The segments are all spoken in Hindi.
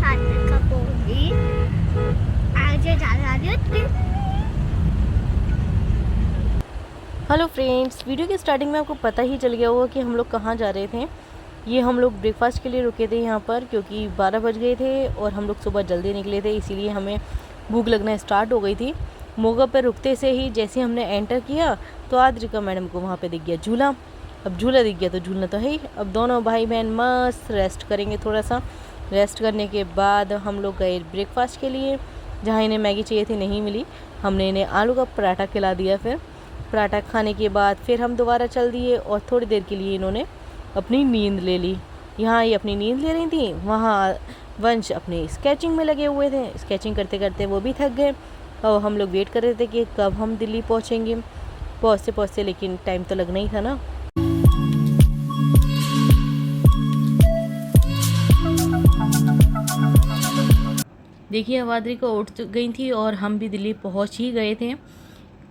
आदरक का पोली आज डाला रही। हेलो फ्रेंड्स, वीडियो के स्टार्टिंग में आपको पता ही चल गया होगा कि हम लोग कहाँ जा रहे थे। ये हम लोग ब्रेकफास्ट के लिए रुके थे यहाँ पर, क्योंकि 12 बज गए थे और हम लोग सुबह जल्दी निकले थे, इसीलिए हमें भूख लगना स्टार्ट हो गई थी। मोगा पर रुकते से ही जैसे हमने एंटर किया तो आद्रिका मैडम को वहाँ पे दिख गया झूला। अब झूला दिख गया तो झूलना तो है ही। अब दोनों भाई बहन मस्त रेस्ट करेंगे। थोड़ा सा रेस्ट करने के बाद हम लोग गए ब्रेकफास्ट के लिए। जहाँ इन्हें मैगी चाहिए थी नहीं मिली, हमने इन्हें आलू का पराठा खिला दिया। फिर पराठा खाने के बाद फिर हम दोबारा चल दिए और थोड़ी देर के लिए इन्होंने अपनी नींद ले ली। यहाँ ये अपनी नींद ले रही थी, वहाँ वंश अपनी स्केचिंग में लगे हुए थे। स्केचिंग करते करते वो भी थक गए और हम लोग वेट कर रहे थे कि कब हम दिल्ली पहुँचेंगे। पहुँचते पहुँचते लेकिन टाइम तो लगना ही था ना। देखिए आद्रिका उठ गई थी और हम भी दिल्ली पहुँच ही गए थे।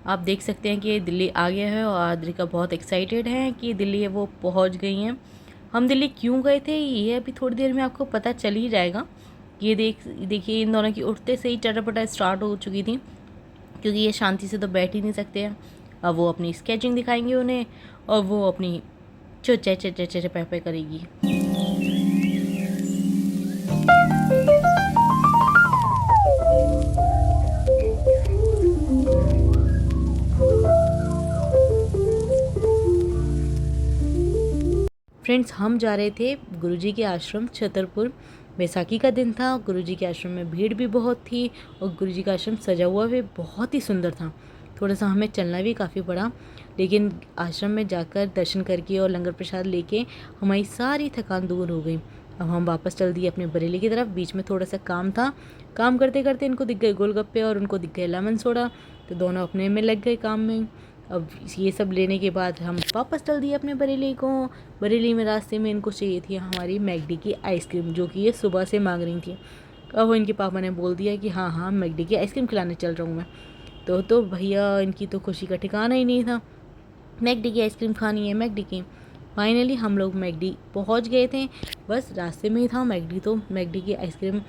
आप देख सकते हैं कि दिल्ली आ गया है और आद्रिका बहुत एक्साइटेड है कि दिल्ली वो पहुंच गई हैं। हम दिल्ली क्यों गए थे ये अभी थोड़ी देर में आपको पता चल ही जाएगा। ये देखिए इन दोनों की उठते से ही चटपटा स्टार्ट हो चुकी थी, क्योंकि ये शांति से तो बैठ ही नहीं सकते हैं। अब वो अपनी स्केचिंग दिखाएंगे उन्हें और वो अपनी चोचे चचे चचे पे करेगी। फ्रेंड्स, हम जा रहे थे गुरुजी के आश्रम छतरपुर। बैसाखी का दिन था, गुरुजी के आश्रम में भीड़ भी बहुत थी और गुरुजी का आश्रम सजा हुआ भी बहुत ही सुंदर था। थोड़ा सा हमें चलना भी काफ़ी पड़ा, लेकिन आश्रम में जाकर दर्शन करके और लंगर प्रसाद लेके हमारी सारी थकान दूर हो गई। अब हम वापस चल दिए अपने बरेली की तरफ। बीच में थोड़ा सा काम था, काम करते करते इनको दिख गए गोलगप्पे और उनको दिख गए लेमन सोडा, तो दोनों अपने में लग गए काम में। अब ये सब लेने के बाद हम वापस चल दिए अपने बरेली को। बरेली में रास्ते में इनको चाहिए थी हमारी मैकडी की आइसक्रीम, जो कि ये सुबह से मांग रही थी। अब इनके पापा ने बोल दिया कि हाँ हाँ मैकडी की आइसक्रीम खिलाने चल रहा हूँ मैं। तो भैया इनकी तो खुशी का ठिकाना ही नहीं था। मैकडी की आइसक्रीम खानी है मैकडी की। फाइनली हम लोग मैकडी पहुँच गए थे, बस रास्ते में ही था मैकडी। तो मैकडी की आइसक्रीम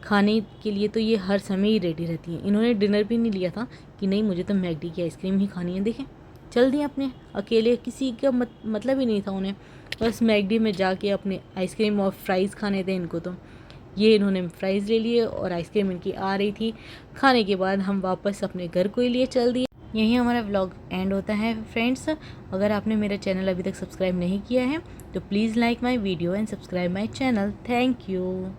खाने के लिए तो ये हर समय ही रेडी रहती है। इन्होंने डिनर भी नहीं लिया था कि नहीं मुझे तो मैकडी की आइसक्रीम ही खानी है। देखें चल दिए अपने अकेले, किसी का मतलब ही नहीं था उन्हें। बस मैकडी में जाके अपने आइसक्रीम और फ्राइज़ खाने थे इनको। तो ये इन्होंने फ्राइज़ ले लिए और आइसक्रीम इनकी आ रही थी। खाने के बाद हम वापस अपने घर को ही लिए चल दिए। यहीं हमारा व्लॉग एंड होता है फ्रेंड्स। अगर आपने मेरा चैनल अभी तक सब्सक्राइब नहीं किया है तो please like my video and subscribe my channel. Thank you.